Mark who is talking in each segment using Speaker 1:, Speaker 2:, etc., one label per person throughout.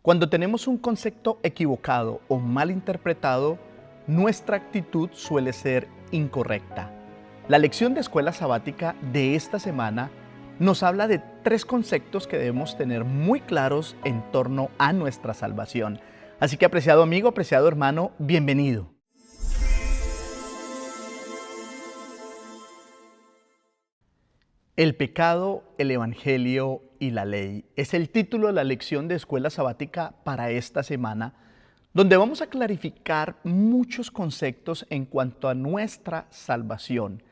Speaker 1: Cuando tenemos un concepto equivocado o mal interpretado, nuestra actitud suele ser incorrecta. La lección de escuela sabática de esta semana nos habla de 3 conceptos que debemos tener muy claros en torno a nuestra salvación. Así que, apreciado amigo, apreciado hermano, bienvenido. El pecado, el evangelio y la ley es el título de la lección de escuela sabática para esta semana, donde vamos a clarificar muchos conceptos en cuanto a nuestra salvación.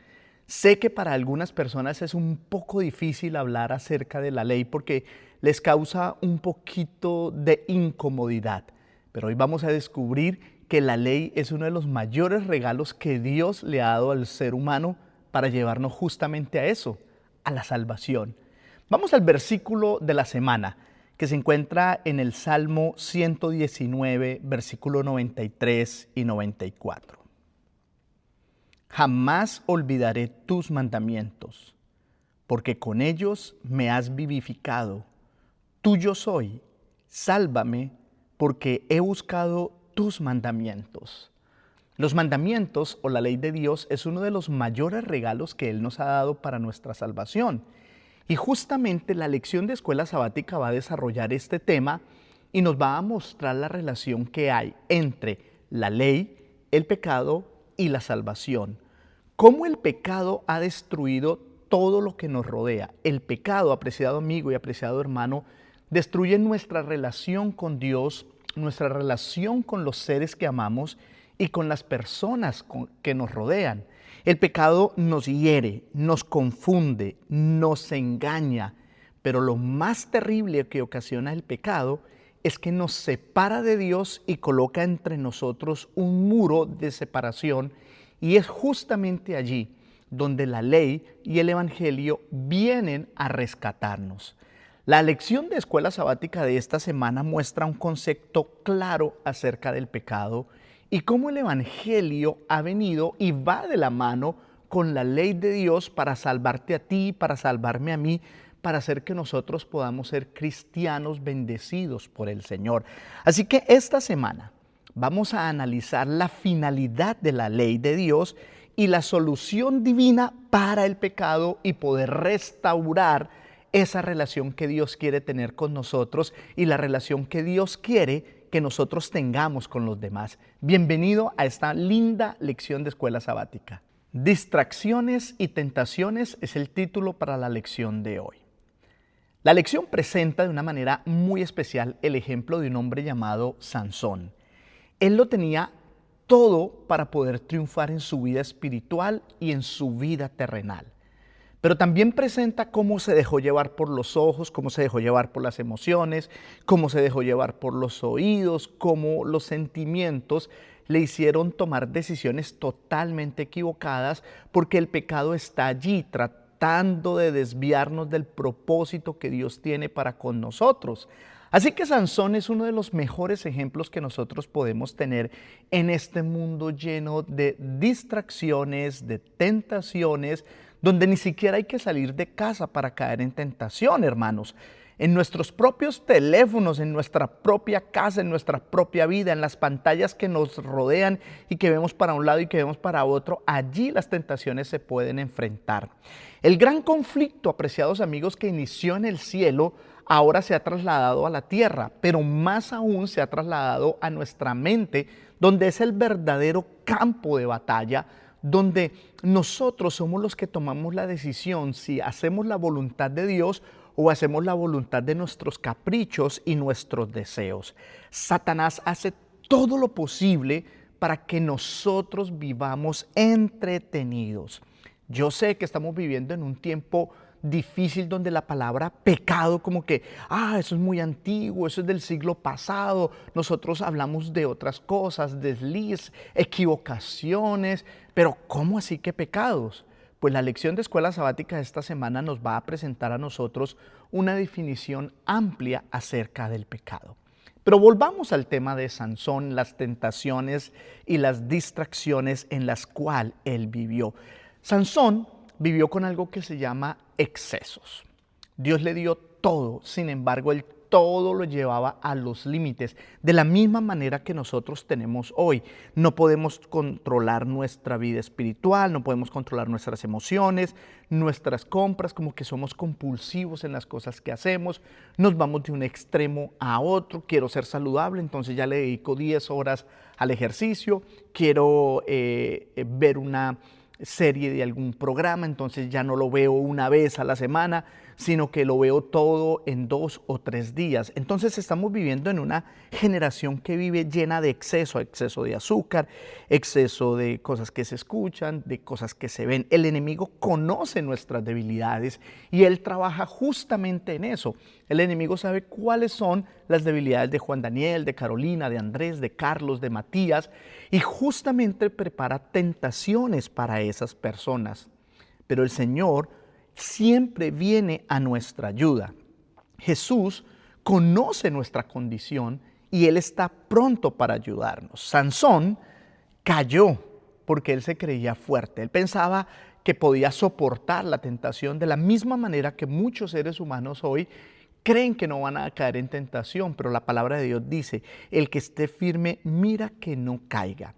Speaker 1: Sé que para algunas personas es un poco difícil hablar acerca de la ley porque les causa un poquito de incomodidad, pero hoy vamos a descubrir que la ley es uno de los mayores regalos que Dios le ha dado al ser humano para llevarnos justamente a eso, a la salvación. Vamos al versículo de la semana, que se encuentra en el Salmo 119, versículo 93 y 94. Jamás olvidaré tus mandamientos, porque con ellos me has vivificado. Tuyo soy, sálvame, porque he buscado tus mandamientos. Los mandamientos o la ley de Dios es uno de los mayores regalos que Él nos ha dado para nuestra salvación. Y justamente la lección de escuela sabática va a desarrollar este tema y nos va a mostrar la relación que hay entre la ley, el pecado y la salvación. Cómo el pecado ha destruido todo lo que nos rodea. El pecado, apreciado amigo y apreciado hermano, destruye nuestra relación con Dios, nuestra relación con los seres que amamos y con las personas que nos rodean. El pecado nos hiere, nos confunde, nos engaña, pero lo más terrible que ocasiona el pecado es que nos separa de Dios y coloca entre nosotros un muro de separación, y es justamente allí donde la ley y el evangelio vienen a rescatarnos. La lección de escuela sabática de esta semana muestra un concepto claro acerca del pecado y cómo el evangelio ha venido y va de la mano con la ley de Dios para salvarte a ti, para salvarme a mí, para hacer que nosotros podamos ser cristianos bendecidos por el Señor. Así que esta semana vamos a analizar la finalidad de la ley de Dios y la solución divina para el pecado y poder restaurar esa relación que Dios quiere tener con nosotros y la relación que Dios quiere que nosotros tengamos con los demás. Bienvenido a esta linda lección de escuela sabática. Distracciones y tentaciones es el título para la lección de hoy. La lección presenta de una manera muy especial el ejemplo de un hombre llamado Sansón. Él lo tenía todo para poder triunfar en su vida espiritual y en su vida terrenal. Pero también presenta cómo se dejó llevar por los ojos, cómo se dejó llevar por las emociones, cómo se dejó llevar por los oídos, cómo los sentimientos le hicieron tomar decisiones totalmente equivocadas, porque el pecado está allí tratando de desviarnos del propósito que Dios tiene para con nosotros. Así que Sansón es uno de los mejores ejemplos que nosotros podemos tener en este mundo lleno de distracciones, de tentaciones, donde ni siquiera hay que salir de casa para caer en tentación, hermanos. En nuestros propios teléfonos, en nuestra propia casa, en nuestra propia vida, en las pantallas que nos rodean y que vemos para un lado y que vemos para otro, allí las tentaciones se pueden enfrentar. El gran conflicto, apreciados amigos, que inició en el cielo, ahora se ha trasladado a la tierra, pero más aún se ha trasladado a nuestra mente, donde es el verdadero campo de batalla, donde nosotros somos los que tomamos la decisión si hacemos la voluntad de Dios o hacemos la voluntad de nuestros caprichos y nuestros deseos. Satanás hace todo lo posible para que nosotros vivamos entretenidos. Yo sé que estamos viviendo en un tiempo difícil donde la palabra pecado como que, eso es muy antiguo, eso es del siglo pasado, nosotros hablamos de otras cosas, desliz, equivocaciones, pero ¿cómo así que pecados? Pues la lección de escuela sabática de esta semana nos va a presentar a nosotros una definición amplia acerca del pecado. Pero volvamos al tema de Sansón, las tentaciones y las distracciones en las cuales él vivió. Sansón vivió con algo que se llama excesos. Dios le dio todo, sin embargo, él todo lo llevaba a los límites, de la misma manera que nosotros tenemos hoy. No podemos controlar nuestra vida espiritual, no podemos controlar nuestras emociones, nuestras compras, como que somos compulsivos en las cosas que hacemos, nos vamos de un extremo a otro. Quiero ser saludable, entonces ya le dedico 10 horas al ejercicio. Quiero ver una serie de algún programa, entonces ya no lo veo una vez a la semana, sino que lo veo todo en 2 o 3 días. Entonces estamos viviendo en una generación que vive llena de exceso de azúcar, exceso de cosas que se escuchan, de cosas que se ven. El enemigo conoce nuestras debilidades y él trabaja justamente en eso. El enemigo sabe cuáles son las debilidades de Juan Daniel, de Carolina, de Andrés, de Carlos, de Matías, y justamente prepara tentaciones para esas personas. Pero el Señor siempre viene a nuestra ayuda. Jesús conoce nuestra condición y Él está pronto para ayudarnos. Sansón cayó porque él se creía fuerte. Él pensaba que podía soportar la tentación de la misma manera que muchos seres humanos hoy creen que no van a caer en tentación, pero la palabra de Dios dice, el que esté firme, mira que no caiga.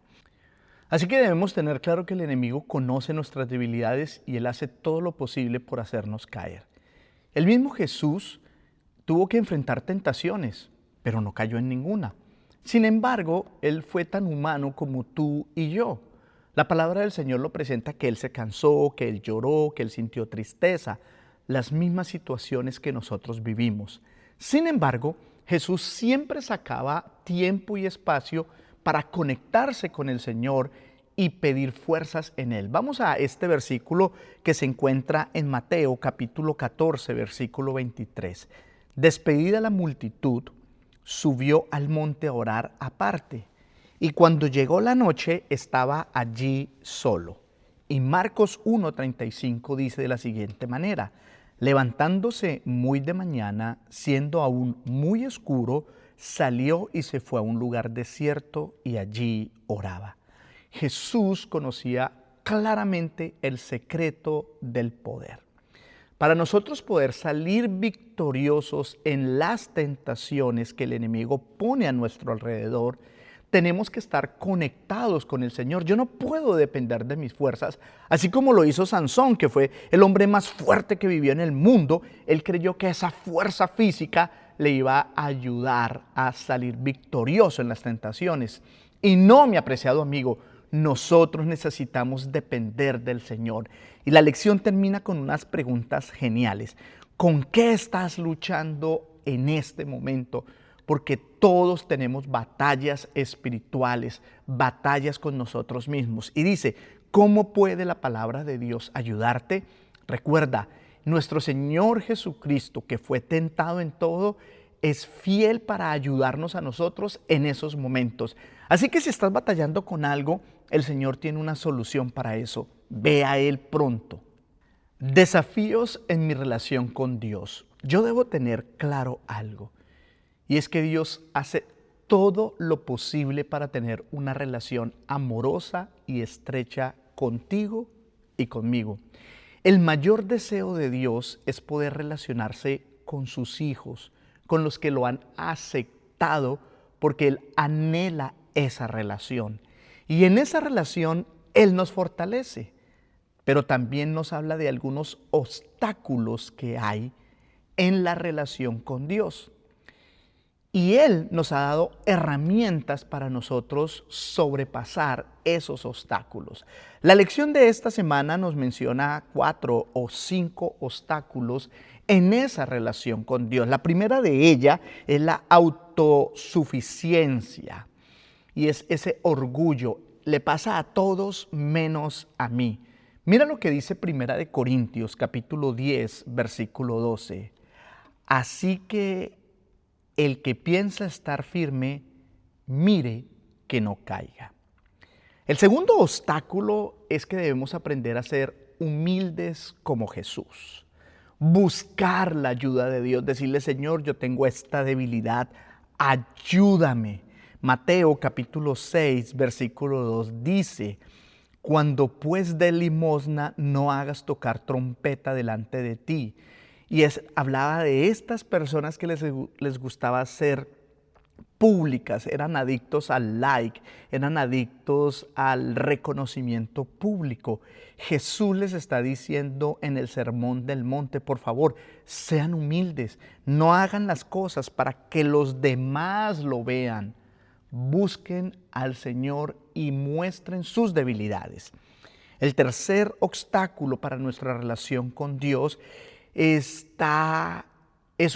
Speaker 1: Así que debemos tener claro que el enemigo conoce nuestras debilidades y él hace todo lo posible por hacernos caer. El mismo Jesús tuvo que enfrentar tentaciones, pero no cayó en ninguna. Sin embargo, él fue tan humano como tú y yo. La palabra del Señor lo presenta que él se cansó, que él lloró, que él sintió tristeza, las mismas situaciones que nosotros vivimos. Sin embargo, Jesús siempre sacaba tiempo y espacio para conectarse con el Señor y pedir fuerzas en Él. Vamos a este versículo que se encuentra en Mateo capítulo 14, versículo 23. Despedida la multitud, subió al monte a orar aparte, y cuando llegó la noche estaba allí solo. Y Marcos 1:35 dice de la siguiente manera, levantándose muy de mañana, siendo aún muy oscuro, salió y se fue a un lugar desierto y allí oraba. Jesús conocía claramente el secreto del poder. Para nosotros poder salir victoriosos en las tentaciones que el enemigo pone a nuestro alrededor, tenemos que estar conectados con el Señor. Yo no puedo depender de mis fuerzas, así como lo hizo Sansón, que fue el hombre más fuerte que vivió en el mundo. Él creyó que esa fuerza física le iba a ayudar a salir victorioso en las tentaciones. Y no, mi apreciado amigo, nosotros necesitamos depender del Señor. Y la lección termina con unas preguntas geniales. ¿Con qué estás luchando en este momento? Porque todos tenemos batallas espirituales, batallas con nosotros mismos. Y dice, ¿cómo puede la palabra de Dios ayudarte? Recuerda, nuestro Señor Jesucristo, que fue tentado en todo, es fiel para ayudarnos a nosotros en esos momentos. Así que si estás batallando con algo, el Señor tiene una solución para eso. Ve a Él pronto. Desafíos en mi relación con Dios. Yo debo tener claro algo. Y es que Dios hace todo lo posible para tener una relación amorosa y estrecha contigo y conmigo. El mayor deseo de Dios es poder relacionarse con sus hijos, con los que lo han aceptado, porque Él anhela esa relación. Y en esa relación Él nos fortalece, pero también nos habla de algunos obstáculos que hay en la relación con Dios. Y Él nos ha dado herramientas para nosotros sobrepasar esos obstáculos. La lección de esta semana nos menciona 4 o 5 obstáculos en esa relación con Dios. La primera de ellas es la autosuficiencia y es ese orgullo. Le pasa a todos menos a mí. Mira lo que dice Primera de Corintios, capítulo 10, versículo 12. Así que el que piensa estar firme, mire que no caiga. El segundo obstáculo es que debemos aprender a ser humildes como Jesús. Buscar la ayuda de Dios, decirle, Señor, yo tengo esta debilidad, ayúdame. Mateo capítulo 6, versículo 2 dice, cuando pues des limosna, no hagas tocar trompeta delante de ti, Hablaba de estas personas que les gustaba ser públicas, eran adictos al like, eran adictos al reconocimiento público. Jesús les está diciendo en el Sermón del Monte, por favor, sean humildes, no hagan las cosas para que los demás lo vean. Busquen al Señor y muestren sus debilidades. El tercer obstáculo para nuestra relación con Dios es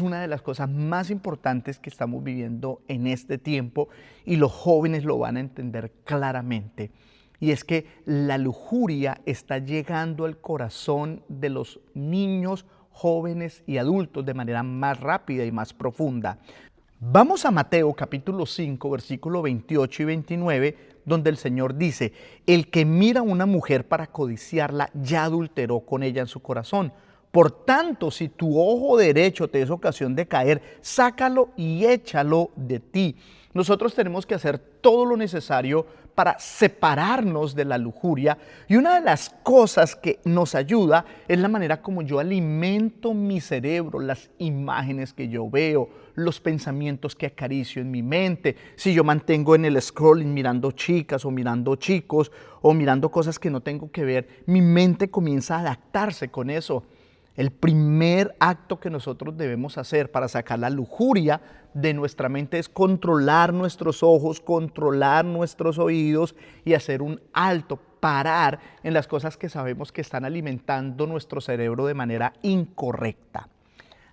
Speaker 1: una de las cosas más importantes que estamos viviendo en este tiempo, y los jóvenes lo van a entender claramente. Y es que la lujuria está llegando al corazón de los niños, jóvenes y adultos de manera más rápida y más profunda. Vamos a Mateo capítulo 5, versículo 28 y 29, donde el Señor dice: el que mira a una mujer para codiciarla ya adulteró con ella en su corazón. Por tanto, si tu ojo derecho te es ocasión de caer, sácalo y échalo de ti. Nosotros tenemos que hacer todo lo necesario para separarnos de la lujuria, y una de las cosas que nos ayuda es la manera como yo alimento mi cerebro, las imágenes que yo veo, los pensamientos que acaricio en mi mente. Si yo mantengo en el scrolling mirando chicas o mirando chicos o mirando cosas que no tengo que ver, mi mente comienza a adaptarse con eso. El primer acto que nosotros debemos hacer para sacar la lujuria de nuestra mente es controlar nuestros ojos, controlar nuestros oídos y hacer un alto, parar en las cosas que sabemos que están alimentando nuestro cerebro de manera incorrecta.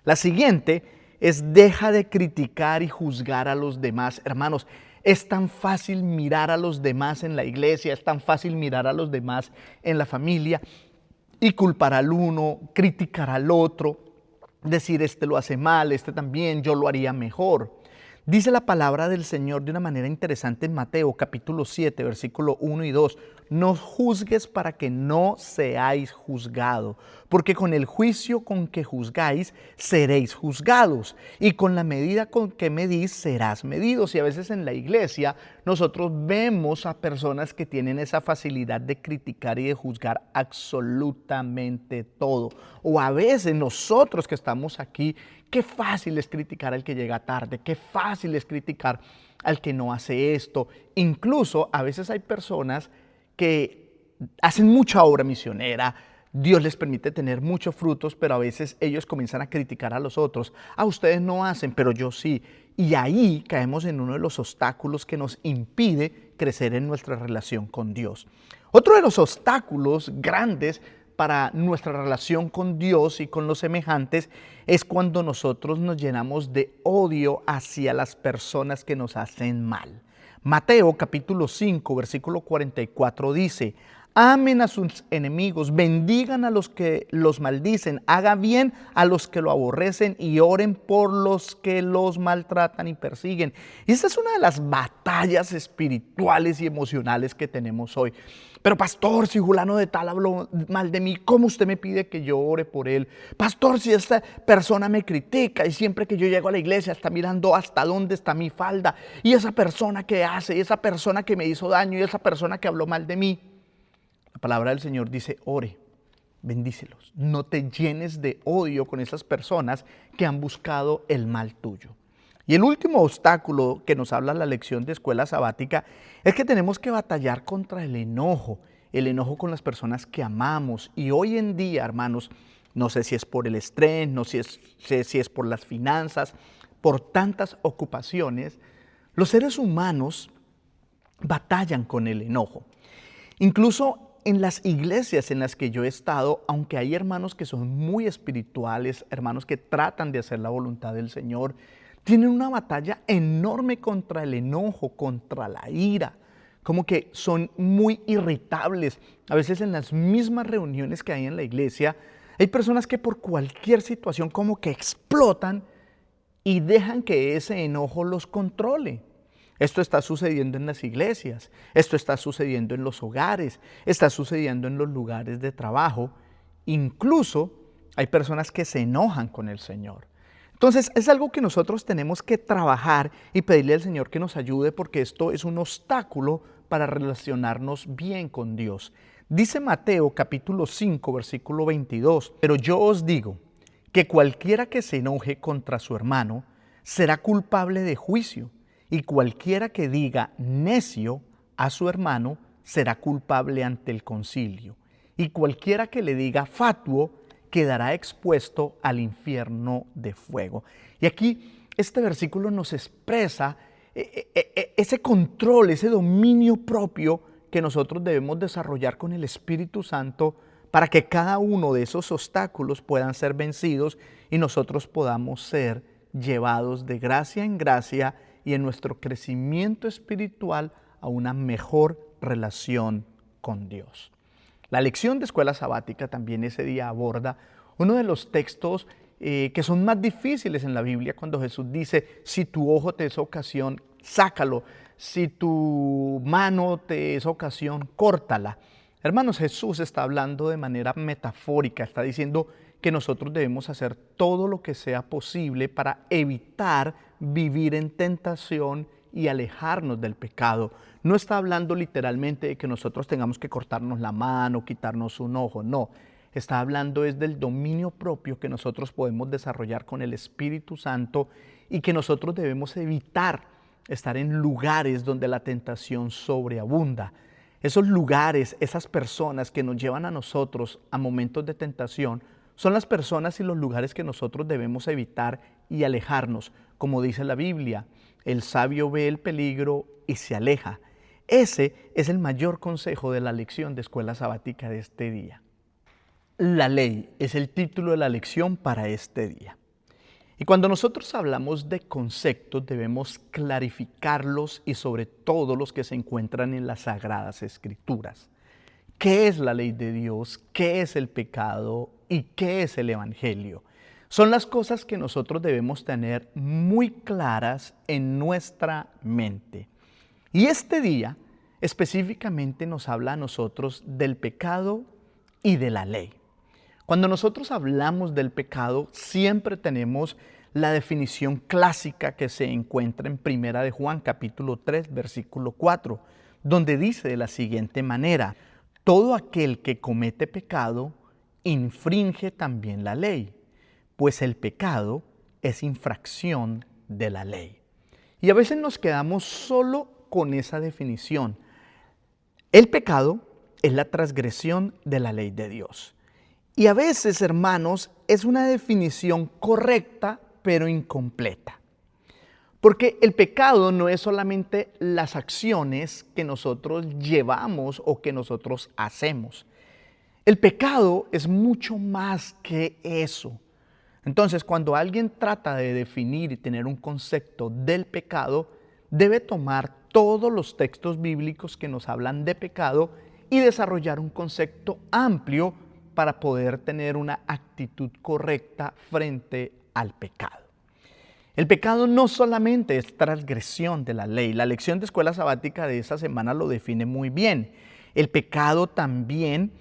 Speaker 1: La siguiente es: deja de criticar y juzgar a los demás. Hermanos, es tan fácil mirar a los demás en la iglesia, es tan fácil mirar a los demás en la familia y culpar al uno, criticar al otro, decir este lo hace mal, este también, yo lo haría mejor. Dice la palabra del Señor de una manera interesante en Mateo capítulo 7, versículo 1 y 2. No juzgues para que no seáis juzgados, porque con el juicio con que juzgáis seréis juzgados, y con la medida con que medís serás medidos. Y a veces en la iglesia nosotros vemos a personas que tienen esa facilidad de criticar y de juzgar absolutamente todo. O a veces nosotros que estamos aquí, qué fácil es criticar al que llega tarde, qué fácil es criticar al que no hace esto. Incluso a veces hay personas que hacen mucha obra misionera, Dios les permite tener muchos frutos, pero a veces ellos comienzan a criticar a los otros. Ustedes no hacen, pero yo sí. Y ahí caemos en uno de los obstáculos que nos impide crecer en nuestra relación con Dios. Otro de los obstáculos grandes para nuestra relación con Dios y con los semejantes es cuando nosotros nos llenamos de odio hacia las personas que nos hacen mal. Mateo capítulo 5, versículo 44 dice: amen a sus enemigos, bendigan a los que los maldicen, hagan bien a los que lo aborrecen y oren por los que los maltratan y persiguen. Y esta es una de las batallas espirituales y emocionales que tenemos hoy. Pero pastor, si fulano de tal habló mal de mí, ¿cómo usted me pide que yo ore por él? Pastor, si esta persona me critica y siempre que yo llego a la iglesia está mirando hasta dónde está mi falda, y esa persona que hace, y esa persona que me hizo daño, y esa persona que habló mal de mí. La palabra del Señor dice: ore, bendícelos. No te llenes de odio con esas personas que han buscado el mal tuyo. Y el último obstáculo que nos habla la lección de escuela sabática es que tenemos que batallar contra el enojo con las personas que amamos. Y hoy en día, hermanos, no sé si es por el estrés, no sé si es por las finanzas, por tantas ocupaciones, los seres humanos batallan con el enojo. Incluso en las iglesias en las que yo he estado, aunque hay hermanos que son muy espirituales, hermanos que tratan de hacer la voluntad del Señor, tienen una batalla enorme contra el enojo, contra la ira. Como que son muy irritables. A veces en las mismas reuniones que hay en la iglesia, hay personas que por cualquier situación como que explotan y dejan que ese enojo los controle. Esto está sucediendo en las iglesias, esto está sucediendo en los hogares, está sucediendo en los lugares de trabajo. Incluso hay personas que se enojan con el Señor. Entonces es algo que nosotros tenemos que trabajar y pedirle al Señor que nos ayude, porque esto es un obstáculo para relacionarnos bien con Dios. Dice Mateo capítulo 5 versículo 22, pero yo os digo que cualquiera que se enoje contra su hermano será culpable de juicio, y cualquiera que diga necio a su hermano será culpable ante el concilio, y cualquiera que le diga fatuo quedará expuesto al infierno de fuego. Y aquí este versículo nos expresa ese control, ese dominio propio que nosotros debemos desarrollar con el Espíritu Santo para que cada uno de esos obstáculos puedan ser vencidos y nosotros podamos ser llevados de gracia en gracia y en nuestro crecimiento espiritual a una mejor relación con Dios. La lección de escuela sabática también ese día aborda uno de los textos que son más difíciles en la Biblia, cuando Jesús dice: si tu ojo te es ocasión, sácalo; si tu mano te es ocasión, córtala. Hermanos, Jesús está hablando de manera metafórica, está diciendo que nosotros debemos hacer todo lo que sea posible para evitar vivir en tentación y alejarnos del pecado. No está hablando literalmente de que nosotros tengamos que cortarnos la mano, quitarnos un ojo, no. Está hablando es del dominio propio que nosotros podemos desarrollar con el Espíritu Santo y que nosotros debemos evitar estar en lugares donde la tentación sobreabunda. Esos lugares, esas personas que nos llevan a nosotros a momentos de tentación, son las personas y los lugares que nosotros debemos evitar y alejarnos. Como dice la Biblia, el sabio ve el peligro y se aleja. Ese es el mayor consejo de la lección de escuela sabática de este día. La ley es el título de la lección para este día. Y cuando nosotros hablamos de conceptos, debemos clarificarlos y sobre todo los que se encuentran en las Sagradas Escrituras. ¿Qué es la ley de Dios? ¿Qué es el pecado? ¿Y qué es el Evangelio? Son las cosas que nosotros debemos tener muy claras en nuestra mente. Y este día específicamente nos habla a nosotros del pecado y de la ley. Cuando nosotros hablamos del pecado, siempre tenemos la definición clásica que se encuentra en Primera de Juan, capítulo 3, versículo 4, donde dice de la siguiente manera: todo aquel que comete pecado infringe también la ley, pues el pecado es infracción de la ley. Y a veces nos quedamos solo con esa definición. El pecado es la transgresión de la ley de Dios. Y a veces, hermanos, es una definición correcta, pero incompleta. Porque el pecado no es solamente las acciones que nosotros llevamos o que nosotros hacemos. El pecado es mucho más que eso. Entonces, cuando alguien trata de definir y tener un concepto del pecado, debe tomar todos los textos bíblicos que nos hablan de pecado y desarrollar un concepto amplio para poder tener una actitud correcta frente al pecado. El pecado no solamente es transgresión de la ley. La lección de escuela sabática de esta semana lo define muy bien. El pecado también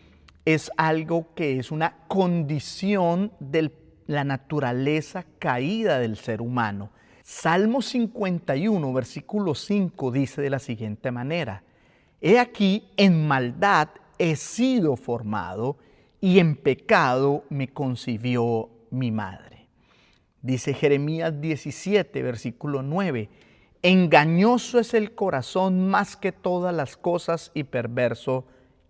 Speaker 1: es algo que es una condición de la naturaleza caída del ser humano. Salmo 51, versículo 5 dice de la siguiente manera: he aquí, en maldad he sido formado, y en pecado me concibió mi madre. Dice Jeremías 17, versículo 9, engañoso es el corazón más que todas las cosas y perverso,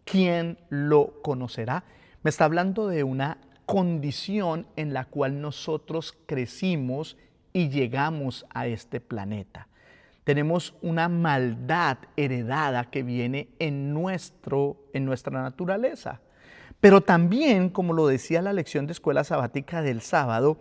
Speaker 1: ¿quién lo conocerá? Me está hablando de una condición en la cual nosotros crecimos y llegamos a este planeta. Tenemos una maldad heredada que viene en nuestra naturaleza. Pero también, como lo decía la lección de escuela sabática del sábado,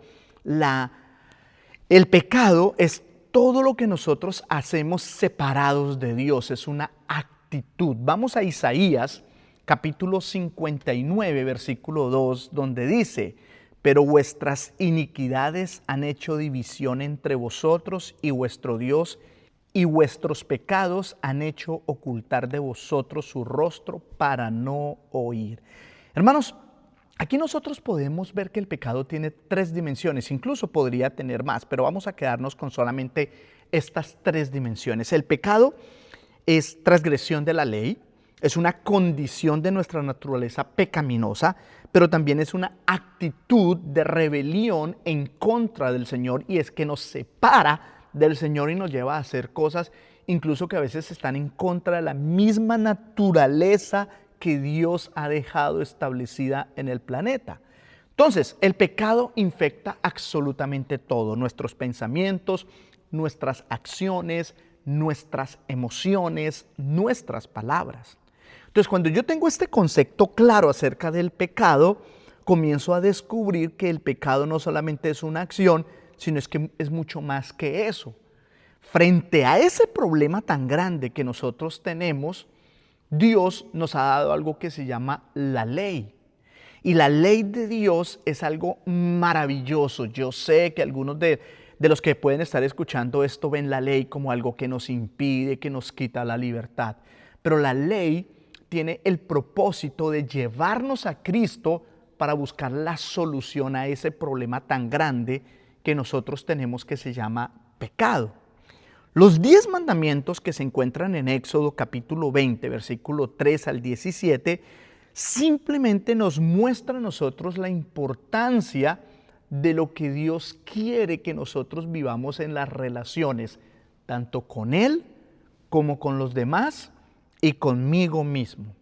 Speaker 1: el pecado es todo lo que nosotros hacemos separados de Dios, es una actitud. Vamos a Isaías, capítulo 59, versículo 2, donde dice: pero vuestras iniquidades han hecho división entre vosotros y vuestro Dios, y vuestros pecados han hecho ocultar de vosotros su rostro para no oír. Hermanos, aquí nosotros podemos ver que el pecado tiene 3 dimensiones, incluso podría tener más, pero vamos a quedarnos con solamente estas 3 dimensiones. El pecado es transgresión de la ley, es una condición de nuestra naturaleza pecaminosa, pero también es una actitud de rebelión en contra del Señor, y es que nos separa del Señor y nos lleva a hacer cosas incluso que a veces están en contra de la misma naturaleza que Dios ha dejado establecida en el planeta. Entonces, el pecado infecta absolutamente todo: nuestros pensamientos, nuestras acciones, nuestras emociones, nuestras palabras. Entonces, cuando yo tengo este concepto claro acerca del pecado, comienzo a descubrir que el pecado no solamente es una acción, sino que es mucho más que eso. Frente a ese problema tan grande que nosotros tenemos, Dios nos ha dado algo que se llama la ley. Y la ley de Dios es algo maravilloso. Yo sé que algunos de los que pueden estar escuchando esto ven la ley como algo que nos impide, que nos quita la libertad. Pero la ley tiene el propósito de llevarnos a Cristo para buscar la solución a ese problema tan grande que nosotros tenemos, que se llama pecado. Los 10 mandamientos que se encuentran en Éxodo capítulo 20, versículo 3 al 17, simplemente nos muestran a nosotros la importancia de lo que Dios quiere que nosotros vivamos en las relaciones, tanto con Él como con los demás y conmigo mismo.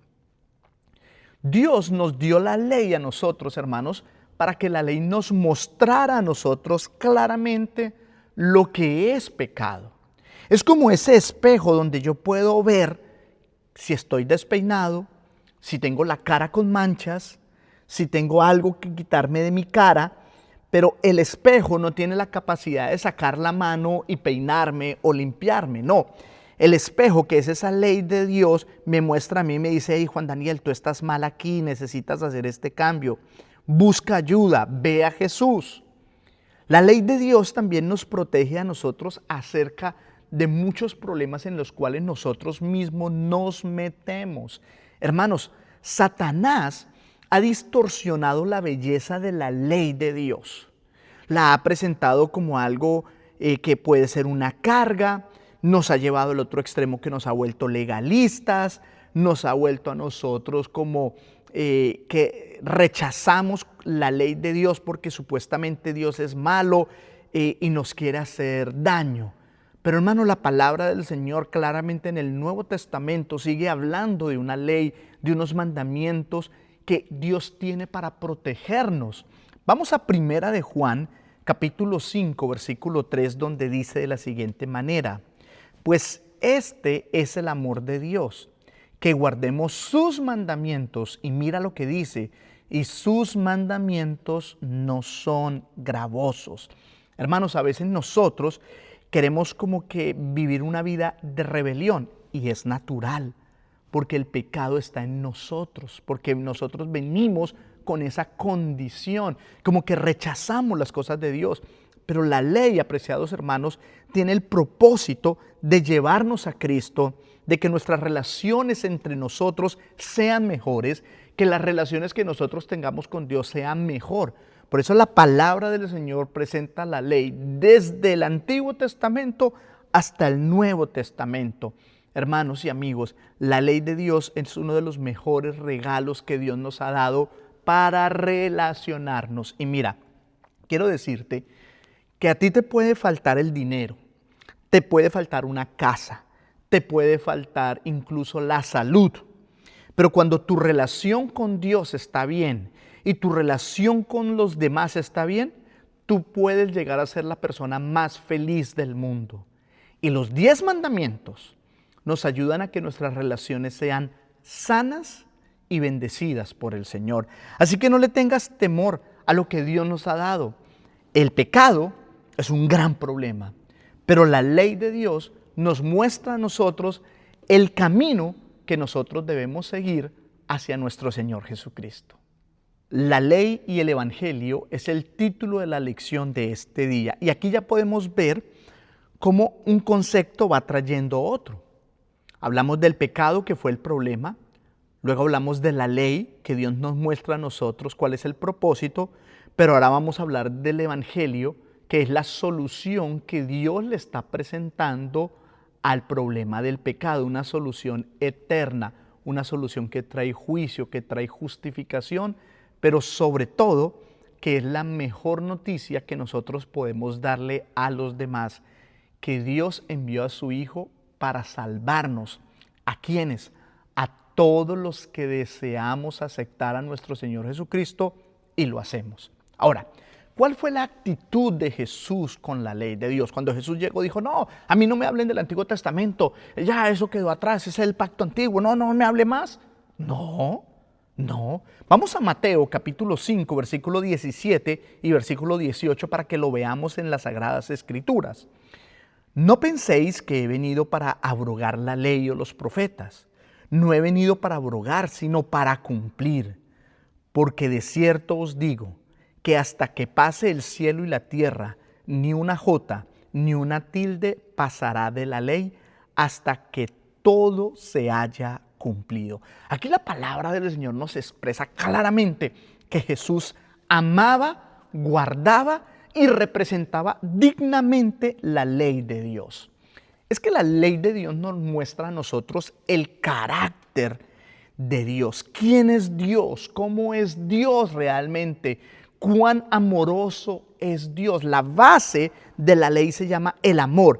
Speaker 1: Dios nos dio la ley a nosotros, hermanos, para que la ley nos mostrara a nosotros claramente lo que es pecado. Es como ese espejo donde yo puedo ver si estoy despeinado, si tengo la cara con manchas, si tengo algo que quitarme de mi cara, pero el espejo no tiene la capacidad de sacar la mano y peinarme o limpiarme, no. El espejo, que es esa ley de Dios, me muestra a mí y me dice: hey, Juan Daniel, tú estás mal aquí, necesitas hacer este cambio. Busca ayuda, ve a Jesús. La ley de Dios también nos protege a nosotros acerca de muchos problemas en los cuales nosotros mismos nos metemos. Hermanos, Satanás ha distorsionado la belleza de la ley de Dios. La ha presentado como algo que puede ser una carga. Nos ha llevado al otro extremo, que nos ha vuelto legalistas, nos ha vuelto a nosotros como que rechazamos la ley de Dios porque supuestamente Dios es malo y nos quiere hacer daño. Pero hermano, la palabra del Señor claramente en el Nuevo Testamento sigue hablando de una ley, de unos mandamientos que Dios tiene para protegernos. Vamos a Primera de Juan, capítulo 5, versículo 3, donde dice de la siguiente manera: pues este es el amor de Dios, que guardemos sus mandamientos. Y mira lo que dice: y sus mandamientos no son gravosos. Hermanos, a veces nosotros queremos como que vivir una vida de rebelión, y es natural, porque el pecado está en nosotros, porque nosotros venimos con esa condición, como que rechazamos las cosas de Dios. Pero la ley, apreciados hermanos, tiene el propósito de llevarnos a Cristo, de que nuestras relaciones entre nosotros sean mejores, que las relaciones que nosotros tengamos con Dios sean mejor. Por eso la palabra del Señor presenta la ley desde el Antiguo Testamento hasta el Nuevo Testamento. Hermanos y amigos, la ley de Dios es uno de los mejores regalos que Dios nos ha dado para relacionarnos. Y mira, quiero decirte que a ti te puede faltar el dinero, te puede faltar una casa, te puede faltar incluso la salud. Pero cuando tu relación con Dios está bien y tu relación con los demás está bien, tú puedes llegar a ser la persona más feliz del mundo. Y los 10 mandamientos nos ayudan a que nuestras relaciones sean sanas y bendecidas por el Señor. Así que no le tengas temor a lo que Dios nos ha dado. El pecado es un gran problema, pero la ley de Dios nos muestra a nosotros el camino que nosotros debemos seguir hacia nuestro Señor Jesucristo. La ley y el Evangelio es el título de la lección de este día. Y aquí ya podemos ver cómo un concepto va trayendo otro. Hablamos del pecado, que fue el problema. Luego hablamos de la ley, que Dios nos muestra a nosotros cuál es el propósito. Pero ahora vamos a hablar del Evangelio, que es la solución que Dios le está presentando al problema del pecado. Una solución eterna, una solución que trae juicio, que trae justificación, pero sobre todo que es la mejor noticia que nosotros podemos darle a los demás, que Dios envió a su Hijo para salvarnos. ¿A quiénes? A todos los que deseamos aceptar a nuestro Señor Jesucristo y lo hacemos. Ahora, ¿cuál fue la actitud de Jesús con la ley de Dios? Cuando Jesús llegó dijo, no, a mí no me hablen del Antiguo Testamento, ya eso quedó atrás, ese es el pacto antiguo, no me hable más. No. Vamos a Mateo capítulo 5, versículo 17 y versículo 18 para que lo veamos en las Sagradas Escrituras. No penséis que he venido para abrogar la ley o los profetas. No he venido para abrogar, sino para cumplir. Porque de cierto os digo que hasta que pase el cielo y la tierra, ni una jota, ni una tilde pasará de la ley hasta que todo se haya cumplido. Aquí la palabra del Señor nos expresa claramente que Jesús amaba, guardaba y representaba dignamente la ley de Dios. Es que la ley de Dios nos muestra a nosotros el carácter de Dios. ¿Quién es Dios? ¿Cómo es Dios realmente? ¿Cuán amoroso es Dios? La base de la ley se llama el amor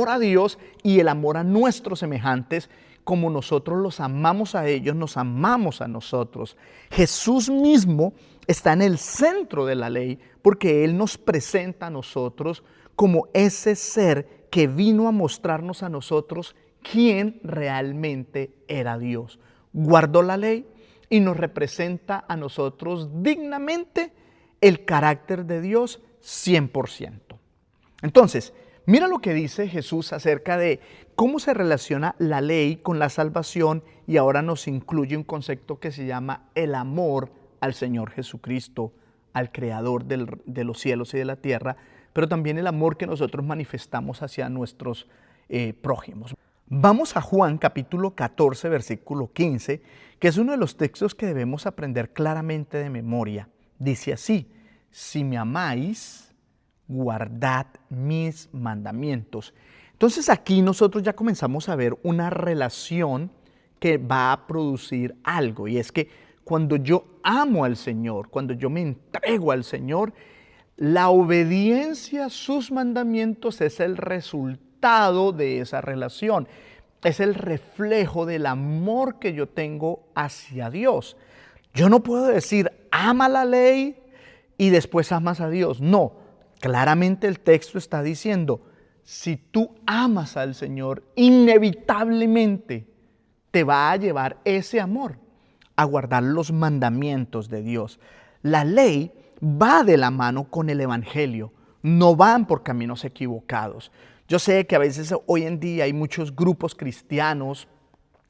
Speaker 1: a Dios y el amor a nuestros semejantes. Como nosotros los amamos a ellos, nos amamos a nosotros. Jesús mismo está en el centro de la ley porque Él nos presenta a nosotros como ese ser que vino a mostrarnos a nosotros quién realmente era Dios. Guardó la ley y nos representa a nosotros dignamente el carácter de Dios 100%. Entonces, mira lo que dice Jesús acerca de cómo se relaciona la ley con la salvación y ahora nos incluye un concepto que se llama el amor al Señor Jesucristo, al Creador de los cielos y de la tierra, pero también el amor que nosotros manifestamos hacia nuestros prójimos. Vamos a Juan capítulo 14, versículo 15, que es uno de los textos que debemos aprender claramente de memoria. Dice así, si me amáis, guardad mis mandamientos. Entonces aquí nosotros ya comenzamos a ver una relación que va a producir algo, y es que cuando yo amo al Señor, cuando yo me entrego al Señor, la obediencia a sus mandamientos es el resultado de esa relación. Es el reflejo del amor que yo tengo hacia Dios. Yo no puedo decir, ama la ley y después amas a Dios. No, claramente el texto está diciendo, si tú amas al Señor, inevitablemente te va a llevar ese amor a guardar los mandamientos de Dios. La ley va de la mano con el Evangelio, no van por caminos equivocados. Yo sé que a veces hoy en día hay muchos grupos cristianos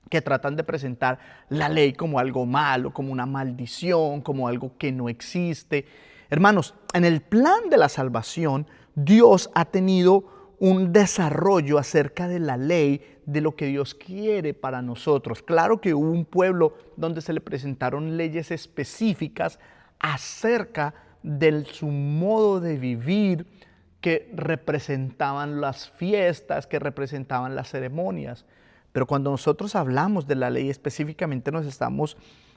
Speaker 1: que tratan de presentar la ley como algo malo, como una maldición, como algo que no existe. Hermanos, en el plan de la salvación, Dios ha tenido un desarrollo acerca de la ley, de lo que Dios quiere para nosotros. Claro que hubo un pueblo donde se le presentaron leyes específicas acerca de su modo de vivir, que representaban las fiestas, que representaban las ceremonias. Pero cuando nosotros hablamos de la ley, específicamente nos estamos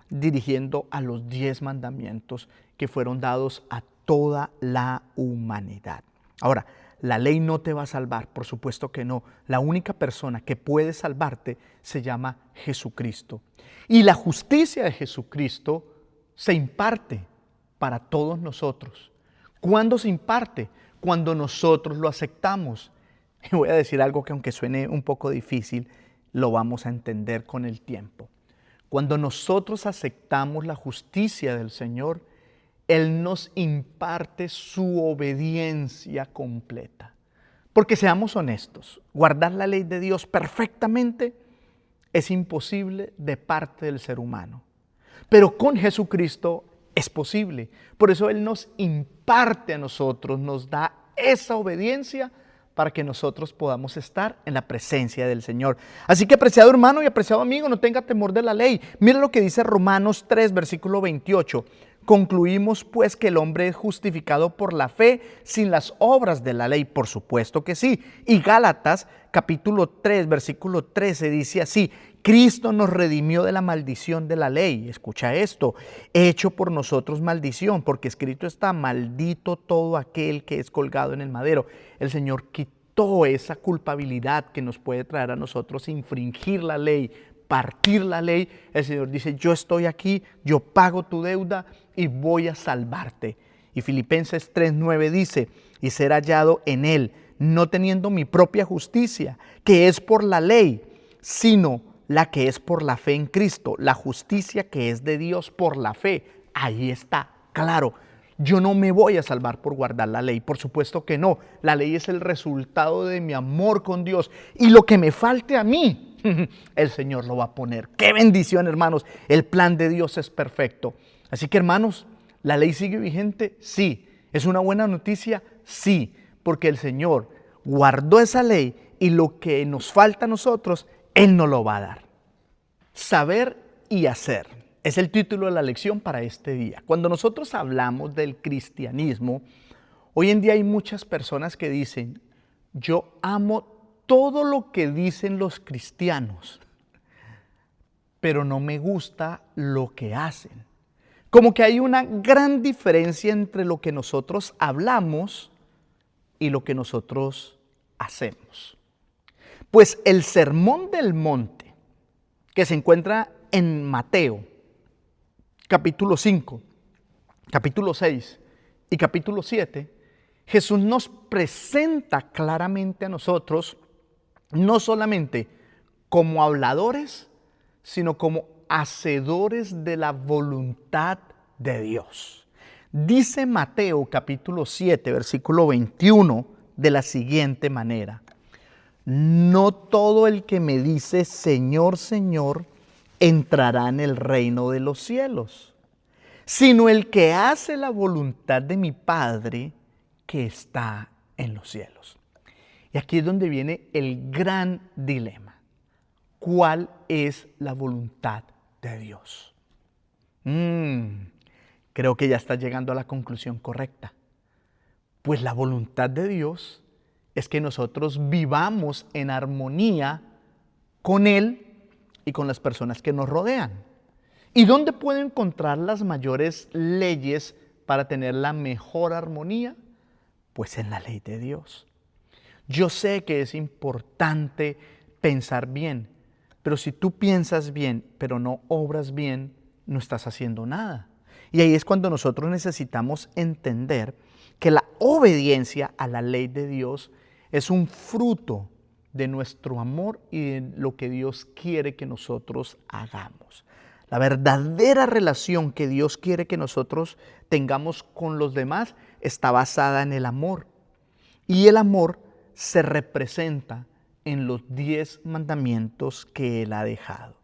Speaker 1: dirigiendo a los 10 mandamientos que fueron dados a toda la humanidad. Ahora, la ley no te va a salvar, por supuesto que no. La única persona que puede salvarte se llama Jesucristo. Y la justicia de Jesucristo se imparte para todos nosotros. ¿Cuándo se imparte? Cuando nosotros lo aceptamos. Y voy a decir algo que aunque suene un poco difícil, lo vamos a entender con el tiempo. Cuando nosotros aceptamos la justicia del Señor, Él nos imparte su obediencia completa. Porque seamos honestos, guardar la ley de Dios perfectamente es imposible de parte del ser humano. Pero con Jesucristo es posible. Por eso Él nos imparte a nosotros, nos da esa obediencia para que nosotros podamos estar en la presencia del Señor. Así que, apreciado hermano y apreciado amigo, no tenga temor de la ley. Mira lo que dice Romanos 3, versículo 28. Concluimos pues que el hombre es justificado por la fe sin las obras de la ley. Por supuesto que sí. Y Gálatas capítulo 3, versículo 13 dice así, Cristo nos redimió de la maldición de la ley. Escucha esto, hecho por nosotros maldición, porque escrito está, maldito todo aquel que es colgado en el madero. El Señor quitó esa culpabilidad que nos puede traer a nosotros infringir la ley, partir la ley. El Señor dice, yo estoy aquí, yo pago tu deuda y voy a salvarte. Y Filipenses 3:9 dice, y ser hallado en Él, no teniendo mi propia justicia, que es por la ley, sino la que es por la fe en Cristo, la justicia que es de Dios por la fe. Ahí está, claro. Yo no me voy a salvar por guardar la ley, por supuesto que no. La ley es el resultado de mi amor con Dios. Y lo que me falte a mí, el Señor lo va a poner. ¡Qué bendición, hermanos! El plan de Dios es perfecto. Así que, hermanos, ¿la ley sigue vigente? Sí. ¿Es una buena noticia? Sí. Porque el Señor guardó esa ley y lo que nos falta a nosotros, Él nos lo va a dar. Saber y hacer es el título de la lección para este día. Cuando nosotros hablamos del cristianismo, hoy en día hay muchas personas que dicen, yo amo todo lo que dicen los cristianos, pero no me gusta lo que hacen. Como que hay una gran diferencia entre lo que nosotros hablamos y lo que nosotros hacemos. Pues el Sermón del Monte, que se encuentra en Mateo, capítulo 5, capítulo 6 y capítulo 7, Jesús nos presenta claramente a nosotros, no solamente como habladores, sino como hacedores de la voluntad de Dios. Dice Mateo capítulo 7, versículo 21, de la siguiente manera. No todo el que me dice Señor, Señor, entrará en el reino de los cielos, sino el que hace la voluntad de mi Padre que está en los cielos. Y aquí es donde viene el gran dilema. ¿Cuál es la voluntad de Dios? Creo que ya está llegando a la conclusión correcta. Pues la voluntad de Dios es que nosotros vivamos en armonía con Él y con las personas que nos rodean. ¿Y dónde puedo encontrar las mayores leyes para tener la mejor armonía? Pues en la ley de Dios. Yo sé que es importante pensar bien, pero si tú piensas bien, pero no obras bien, no estás haciendo nada. Y ahí es cuando nosotros necesitamos entender que la obediencia a la ley de Dios es un fruto de nuestro amor y de lo que Dios quiere que nosotros hagamos. La verdadera relación que Dios quiere que nosotros tengamos con los demás está basada en el amor. Y el amor se representa en los 10 mandamientos que Él ha dejado.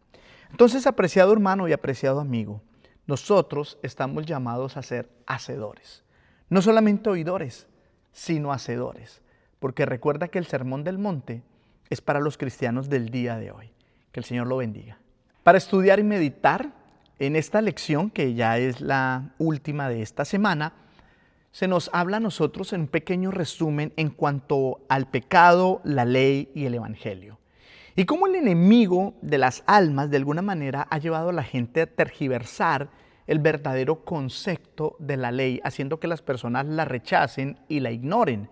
Speaker 1: Entonces, apreciado hermano y apreciado amigo, nosotros estamos llamados a ser hacedores. No solamente oidores, sino hacedores. Porque recuerda que el Sermón del Monte es para los cristianos del día de hoy. Que el Señor lo bendiga. Para estudiar y meditar en esta lección, que ya es la última de esta semana, se nos habla a nosotros en un pequeño resumen en cuanto al pecado, la ley y el evangelio. Y cómo el enemigo de las almas de alguna manera ha llevado a la gente a tergiversar el verdadero concepto de la ley, haciendo que las personas la rechacen y la ignoren.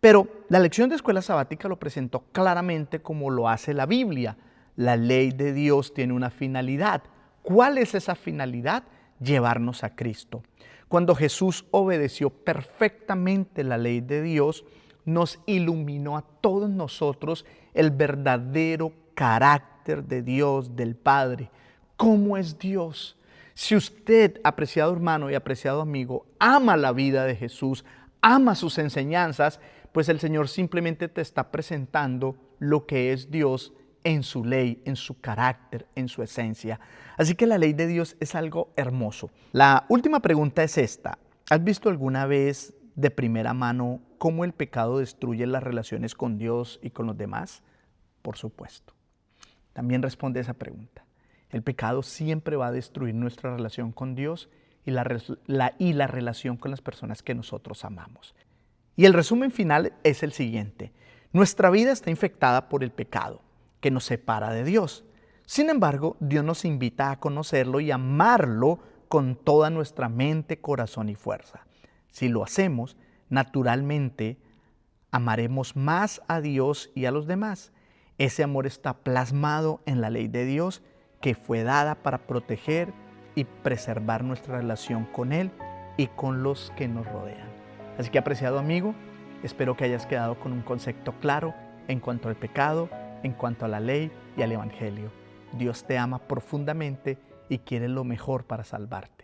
Speaker 1: Pero la lección de escuela sabática lo presentó claramente como lo hace la Biblia. La ley de Dios tiene una finalidad. ¿Cuál es esa finalidad? Llevarnos a Cristo. Cuando Jesús obedeció perfectamente la ley de Dios, nos iluminó a todos nosotros el verdadero carácter de Dios, del Padre. ¿Cómo es Dios? Si usted, apreciado hermano y apreciado amigo, ama la vida de Jesús, ama sus enseñanzas, pues el Señor simplemente te está presentando lo que es Dios en su ley, en su carácter, en su esencia. Así que la ley de Dios es algo hermoso. La última pregunta es esta. ¿Has visto alguna vez de primera mano cómo el pecado destruye las relaciones con Dios y con los demás? Por supuesto. También responde esa pregunta. El pecado siempre va a destruir nuestra relación con Dios y la relación con las personas que nosotros amamos. Y el resumen final es el siguiente. Nuestra vida está infectada por el pecado que nos separa de Dios. Sin embargo, Dios nos invita a conocerlo y amarlo con toda nuestra mente, corazón y fuerza. Si lo hacemos, naturalmente amaremos más a Dios y a los demás. Ese amor está plasmado en la ley de Dios que fue dada para proteger y preservar nuestra relación con Él y con los que nos rodean. Así que, apreciado amigo, espero que hayas quedado con un concepto claro en cuanto al pecado, en cuanto a la ley y al Evangelio. Dios te ama profundamente y quiere lo mejor para salvarte.